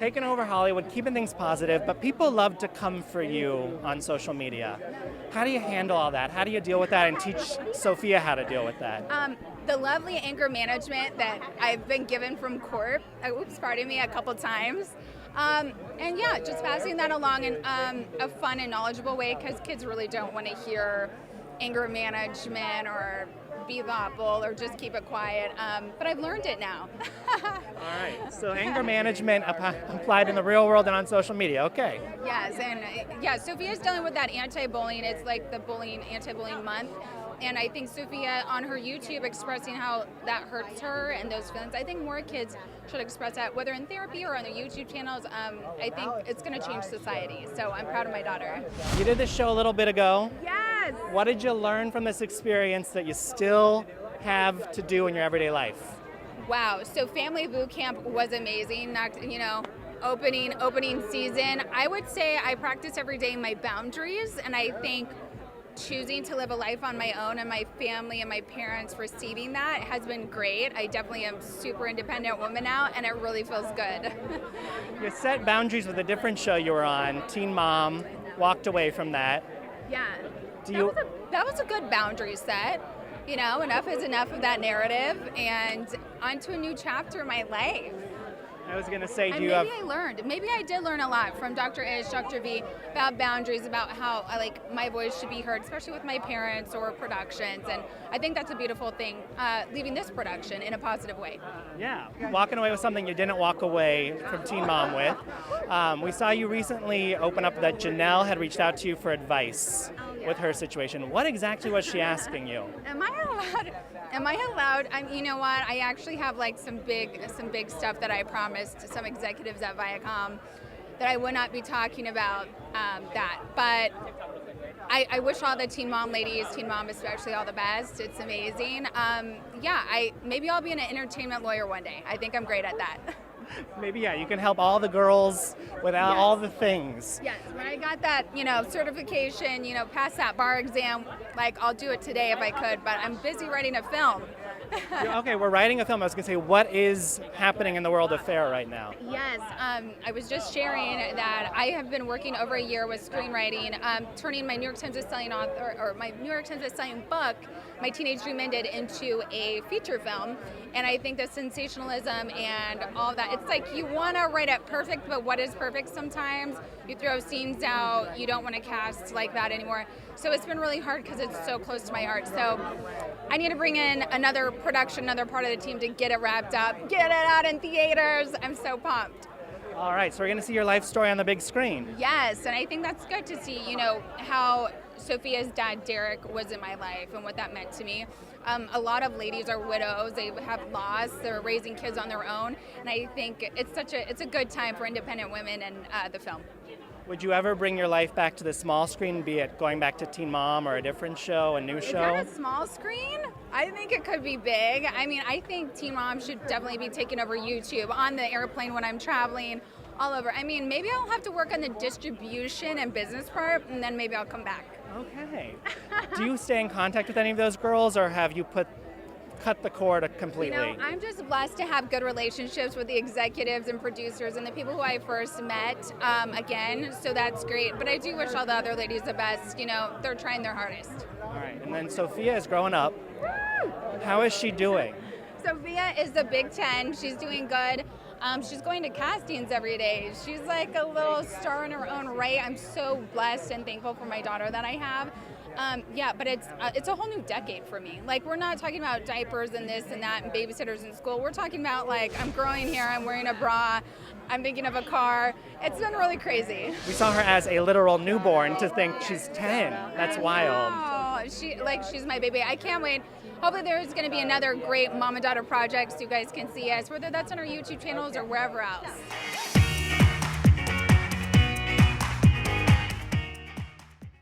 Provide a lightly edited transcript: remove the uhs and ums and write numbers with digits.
taking over Hollywood, keeping things positive, but people love to come for you on social media. How do you handle all that? How do you deal with that and teach Sophia how to deal with that? The lovely anger management that I've been given from Corp, a couple times. And yeah, just passing that along in a fun and knowledgeable way, because kids really don't want to hear anger management or be thoughtful or just keep it quiet. But I've learned it now. All right, so anger management applied in the real world and on social media, okay. Yes, and Sophia's dealing with that anti-bullying. It's like the anti-bullying month. And I think Sophia on her YouTube expressing how that hurts her and those feelings. I think more kids should express that, whether in therapy or on their YouTube channels. I think it's going to change society. So I'm proud of my daughter. You did this show a little bit ago. Yes. What did you learn from this experience that you still have to do in your everyday life? Wow. So Family Boot Camp was amazing. Opening season. I would say I practice every day my boundaries, and I think choosing to live a life on my own and my family and my parents receiving that has been great. I definitely am a super independent woman now, and it really feels good. You set boundaries with a different show you were on, Teen Mom, walked away from that. Yeah. That was a good boundary set. Enough is enough of that narrative, and on to a new chapter in my life. I was going to say, maybe I did learn a lot from Dr. Ish, Dr. V, about boundaries, about how my voice should be heard, especially with my parents or productions. And I think that's a beautiful thing, leaving this production in a positive way. Yeah, walking away with something you didn't walk away from Teen Mom with. We saw you recently open up that Janelle had reached out to you for advice with her situation. What exactly was she asking you? Am I allowed? You know what? I actually have some big stuff that I promised some executives at Viacom that I would not be talking about that. But I wish all the Teen Mom ladies, Teen Mom especially, all the best. It's amazing. Maybe I'll be an entertainment lawyer one day. I think I'm great at that. Maybe, you can help all the girls without all the things. Yes, when I got that, certification, pass that bar exam, I'll do it today if I could, but I'm busy writing a film. Okay, we're writing a film. I was going to say, what is happening in the world of Farrah right now? Yes, I was just sharing that I have been working over a year with screenwriting, turning my New York Times bestselling book, My Teenage Dream Ended, into a feature film. And I think the sensationalism and all that, it's like you want to write it perfect, but what is perfect sometimes? You throw scenes out, you don't want to cast like that anymore. So it's been really hard because it's so close to my heart. So I need to bring in another production, another part of the team to get it wrapped up, get it out in theaters. I'm so pumped. All right, so we're going to see your life story on the big screen. Yes, and I think that's good to see, how Sophia's dad, Derek, was in my life and what that meant to me. A lot of ladies are widows. They have lost. They're raising kids on their own. And I think it's a good time for independent women and the film. Would you ever bring your life back to the small screen, be it going back to Teen Mom or a different show, a new show? Is that a small screen? I think it could be big. I think Teen Mom should definitely be taking over YouTube, on the airplane when I'm traveling, all over. Maybe I'll have to work on the distribution and business part, and then maybe I'll come back. Okay. Do you stay in contact with any of those girls, or have you cut the cord completely? I'm just blessed to have good relationships with the executives and producers and the people who I first met again, so that's great. But I do wish all the other ladies the best. They're trying their hardest. All right, and then Sophia is growing up. How is she doing? Sophia is the Big Ten. She's doing good. She's going to castings every day. She's like a little star in her own right. I'm so blessed and thankful for my daughter that I have. But it's a whole new decade for me. We're not talking about diapers and this and that and babysitters in school. We're talking about I'm growing hair, I'm wearing a bra, I'm thinking of a car. It's been really crazy. We saw her as a literal newborn to think she's 10. That's wild. Oh, she's my baby. I can't wait. Hopefully there's going to be another great mom and daughter project so you guys can see us, whether that's on our YouTube channels or wherever else.